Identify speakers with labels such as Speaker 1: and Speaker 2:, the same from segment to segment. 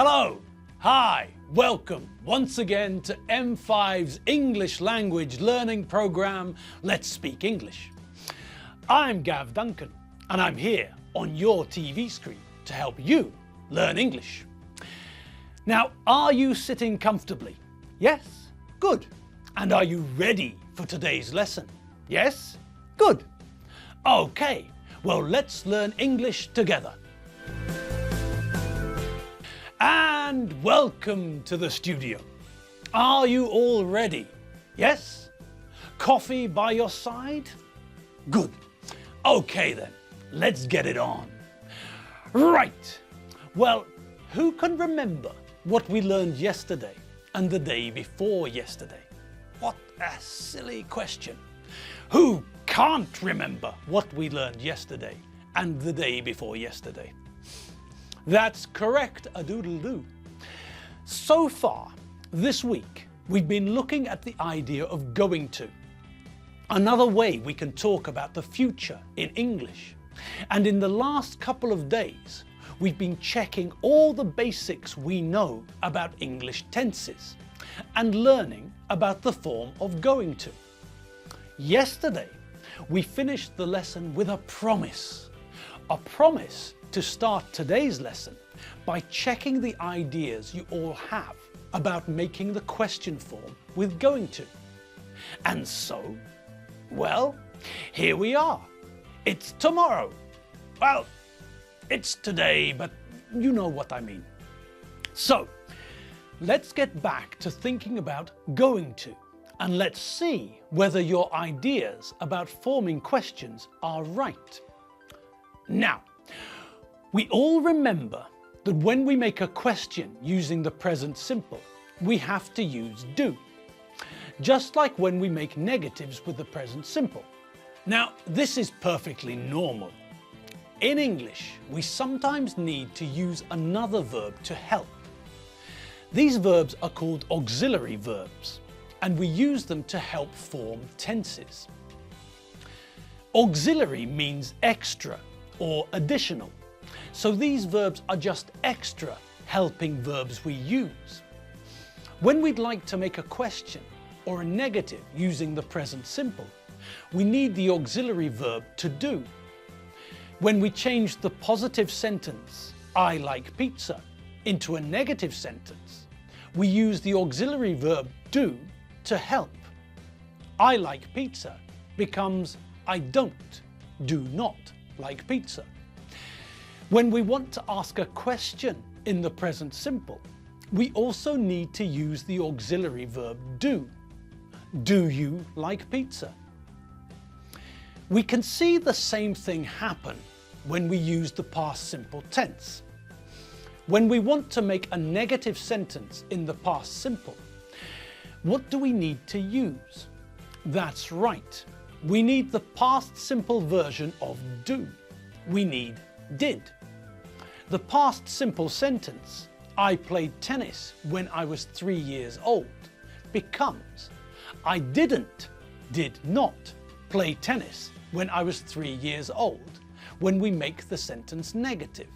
Speaker 1: Hello, hi, welcome once again to M5's English language learning program, Let's Speak English. I'm Gav Duncan and I'm here on your TV screen to help you learn English. Now, are you sitting comfortably? Yes? Good. And are you ready for today's lesson? Yes? Good. Okay, well, let's learn English together. And welcome to the studio. Are you all ready? Yes? Coffee by your side? Good. Okay then, let's get it on. Right. Well, who can remember what we learned yesterday and the day before yesterday? What a silly question. Who can't remember what we learned yesterday and the day before yesterday? That's correct, a doodle-doo. So far, this week, we've been looking at the idea of going to. Another way we can talk about the future in English. And in the last couple of days, we've been checking all the basics we know about English tenses and learning about the form of going to. Yesterday, we finished the lesson with a promise to start today's lesson by checking the ideas you all have about making the question form with going to. And so, well, here we are. It's tomorrow. Well, it's today, but you know what I mean. So, let's get back to thinking about going to, and let's see whether your ideas about forming questions are right. Now, we all remember that when we make a question using the present simple, we have to use do. Just like when we make negatives with the present simple. Now, this is perfectly normal. In English, we sometimes need to use another verb to help. These verbs are called auxiliary verbs, and we use them to help form tenses. Auxiliary means extra or additional. So these verbs are just extra helping verbs we use. When we'd like to make a question or a negative using the present simple, we need the auxiliary verb to do. When we change the positive sentence, I like pizza, into a negative sentence, we use the auxiliary verb do to help. I like pizza becomes I do not like pizza. When we want to ask a question in the present simple, we also need to use the auxiliary verb do. Do you like pizza? We can see the same thing happen when we use the past simple tense. When we want to make a negative sentence in the past simple, what do we need to use? That's right, we need the past simple version of do. We need did. The past simple sentence, I played tennis when I was 3 years old, becomes I did not play tennis when I was 3 years old, when we make the sentence negative.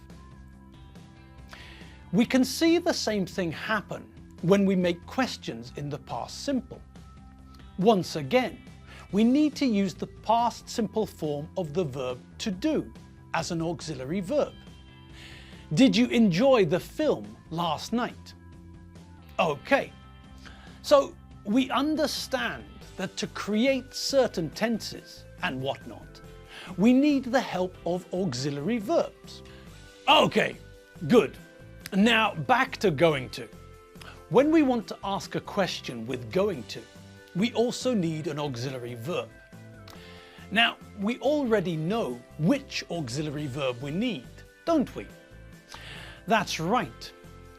Speaker 1: We can see the same thing happen when we make questions in the past simple. Once again, we need to use the past simple form of the verb to do as an auxiliary verb. Did you enjoy the film last night? Okay, so we understand that to create certain tenses and whatnot, we need the help of auxiliary verbs. Okay, good. Now back to going to. When we want to ask a question with going to, we also need an auxiliary verb. Now, we already know which auxiliary verb we need, don't we? That's right.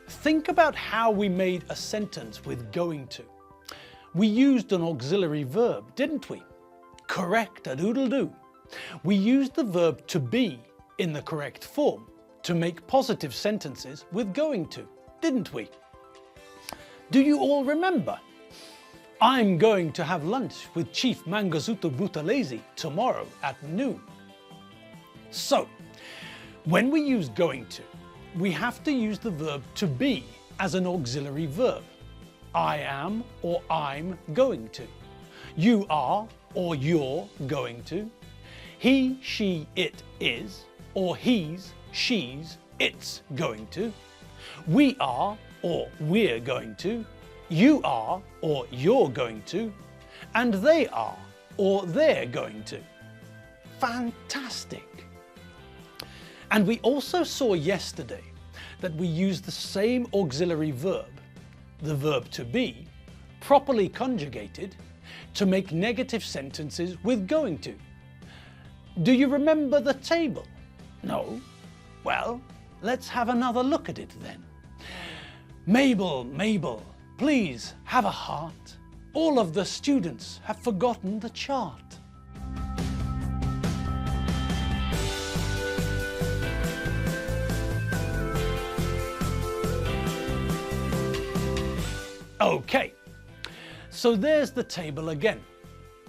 Speaker 1: Think about how we made a sentence with going to. We used an auxiliary verb, didn't we? Correct, a doodle-doo. We used the verb to be in the correct form to make positive sentences with going to, didn't we? Do you all remember? I'm going to have lunch with Chief Mangosuthu Buthelezi tomorrow at noon. So, when we use going to, we have to use the verb to be as an auxiliary verb. I am or I'm going to. You are or you're going to. He, she, it is, or he's, she's, it's going to. We are or we're going to. You are or you're going to. And they are or they're going to. Fantastic! And we also saw yesterday that we use the same auxiliary verb, the verb to be, properly conjugated, to make negative sentences with going to. Do you remember the table? No? Well, let's have another look at it then. Mabel, Mabel, please have a heart. All of the students have forgotten the chart. Okay, so there's the table again.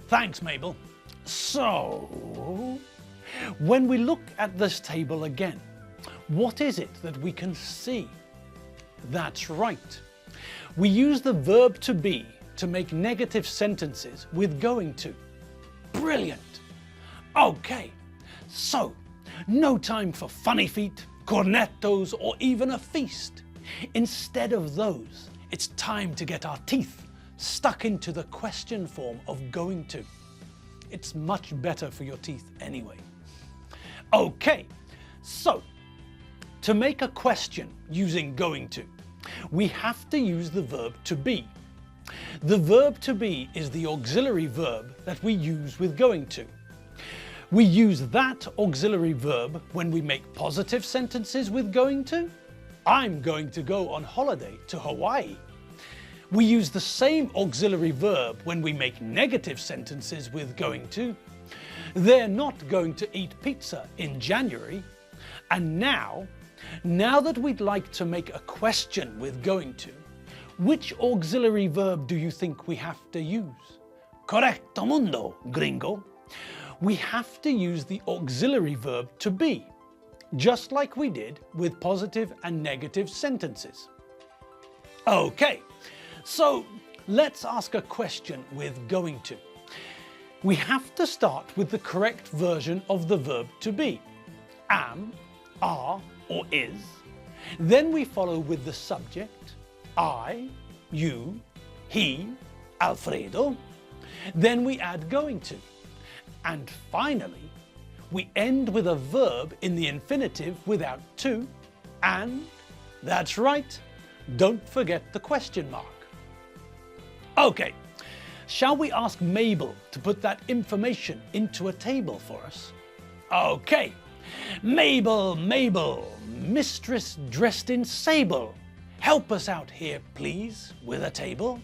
Speaker 1: Thanks, Mabel. So, when we look at this table again, what is it that we can see? That's right. We use the verb to be to make negative sentences with going to. Brilliant. Okay, so no time for funny feet, cornettos, or even a feast. Instead of those, it's time to get our teeth stuck into the question form of going to. It's much better for your teeth anyway. Okay, so to make a question using going to, we have to use the verb to be. The verb to be is the auxiliary verb that we use with going to. We use that auxiliary verb when we make positive sentences with going to. I'm going to go on holiday to Hawaii. We use the same auxiliary verb when we make negative sentences with going to. They're not going to eat pizza in January. And now that we'd like to make a question with going to, which auxiliary verb do you think we have to use? Correcto mundo, gringo. We have to use the auxiliary verb to be, just like we did with positive and negative sentences. Okay, so let's ask a question with going to. We have to start with the correct version of the verb to be, am, are, or is. Then we follow with the subject, I, you, he, Alfredo. Then we add going to. And finally, we end with a verb in the infinitive without to, and, that's right, don't forget the question mark. Okay, shall we ask Mabel to put that information into a table for us? Okay, Mabel, Mabel, mistress dressed in sable, help us out here, please, with a table.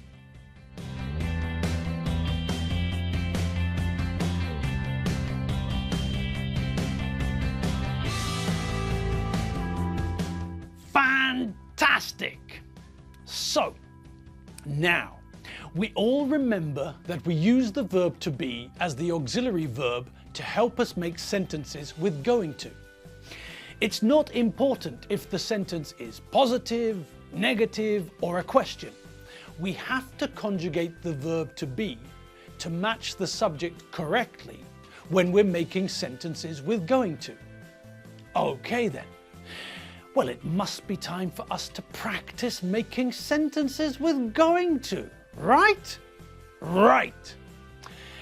Speaker 1: Fantastic! So, now, we all remember that we use the verb to be as the auxiliary verb to help us make sentences with going to. It's not important if the sentence is positive, negative, or a question. We have to conjugate the verb to be to match the subject correctly when we're making sentences with going to. Okay then. Well, it must be time for us to practice making sentences with going to, right? Right.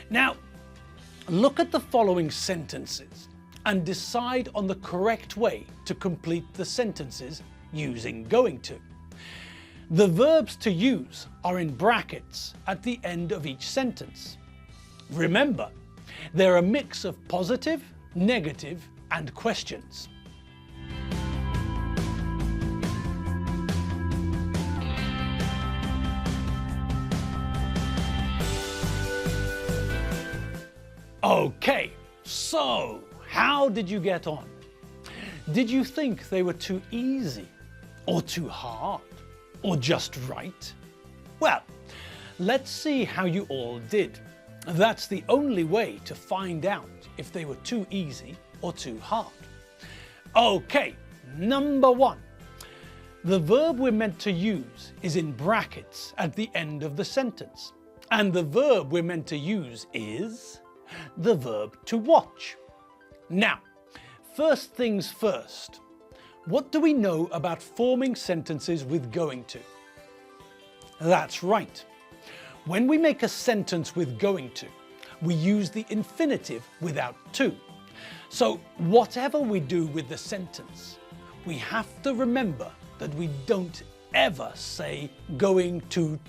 Speaker 1: Now, look at the following sentences and decide on the correct way to complete the sentences using going to. The verbs to use are in brackets at the end of each sentence. Remember, they're a mix of positive, negative, and questions. Okay, so how did you get on? Did you think they were too easy, or too hard, or just right? Well, let's see how you all did. That's the only way to find out if they were too easy or too hard. Okay, number one. The verb we're meant to use is in brackets at the end of the sentence. And the verb we're meant to use is the verb to watch. Now, first things first. What do we know about forming sentences with going to? That's right. When we make a sentence with going to, we use the infinitive without to. So whatever we do with the sentence, we have to remember that we don't ever say going to.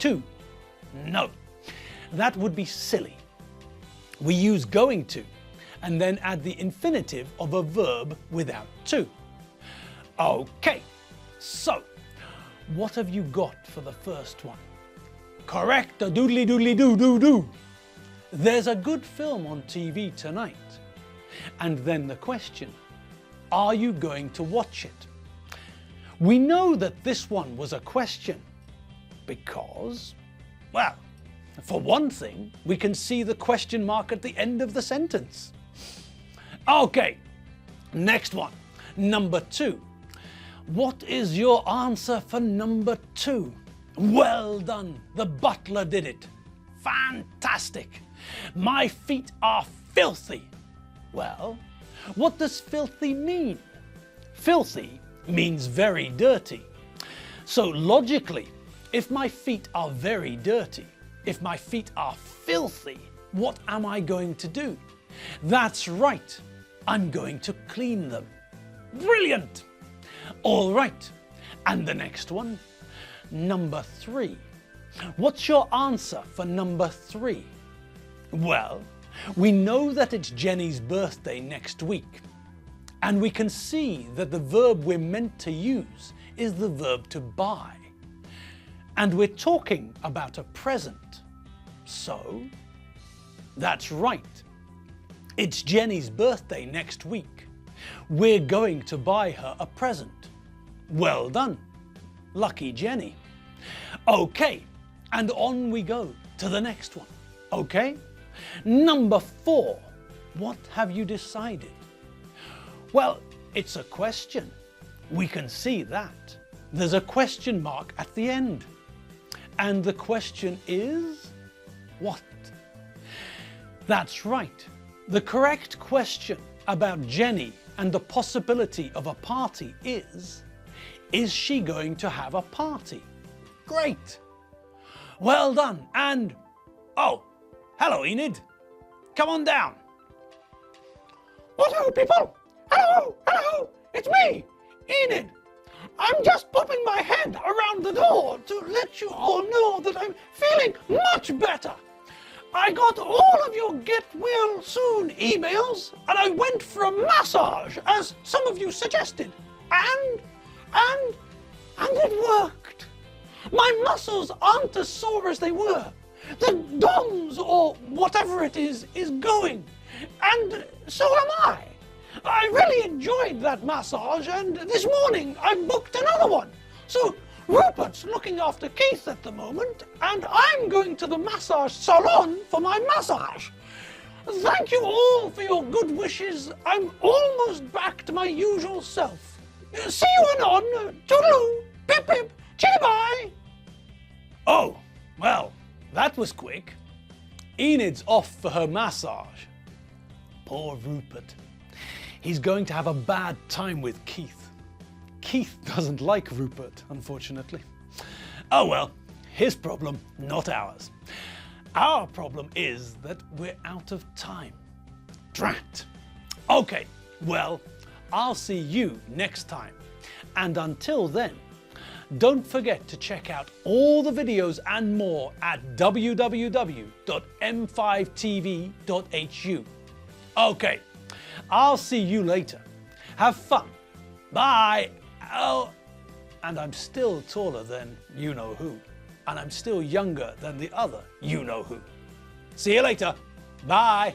Speaker 1: No, that would be silly. We use going to and then add the infinitive of a verb without to. Okay, so what have you got for the first one? Correct, a doodly doodly doo doo doo. There's a good film on TV tonight. And then the question, are you going to watch it? We know that this one was a question because, well, for one thing, we can see the question mark at the end of the sentence. Okay, next one, number 2. What is your answer for number 2? Well done, the butler did it. Fantastic. My feet are filthy. Well, what does filthy mean? Filthy means very dirty. So logically, if my feet are very dirty, if my feet are filthy, what am I going to do? That's right, I'm going to clean them. Brilliant! All right, and the next one, number 3. What's your answer for number 3? Well, we know that it's Jenny's birthday next week, and we can see that the verb we're meant to use is the verb to buy. And we're talking about a present. So, that's right. It's Jenny's birthday next week. We're going to buy her a present. Well done. Lucky Jenny. Okay, and on we go to the next one. Okay? Number 4. What have you decided? Well, it's a question. We can see that. There's a question mark at the end. And the question is, what? That's right. The correct question about Jenny and the possibility of a party is she going to have a party? Great. Well done. And, oh, hello Enid. Come on down.
Speaker 2: Hello people. Hello. It's me, Enid. I'm just popping my head around the door to let you all know that I'm feeling much better. I got all of your get well soon emails and I went for a massage as some of you suggested. And it worked. My muscles aren't as sore as they were. The DOMS or whatever it is going. And so am I. I really enjoyed that massage and this morning I booked another one. So Rupert's looking after Keith at the moment and I'm going to the massage salon for my massage. Thank you all for your good wishes. I'm almost back to my usual self. See you anon. Toodaloo. Pip pip. Chitty bye.
Speaker 1: Oh, well, that was quick. Enid's off for her massage. Poor Rupert. He's going to have a bad time with Keith. Keith doesn't like Rupert, unfortunately. Oh well, his problem, not ours. Our problem is that we're out of time. Drat. Okay, well, I'll see you next time. And until then, don't forget to check out all the videos and more at www.m5tv.hu. Okay, I'll see you later. Have fun. Bye. Oh, and I'm still taller than you-know-who. And I'm still younger than the other you-know-who. See you later. Bye.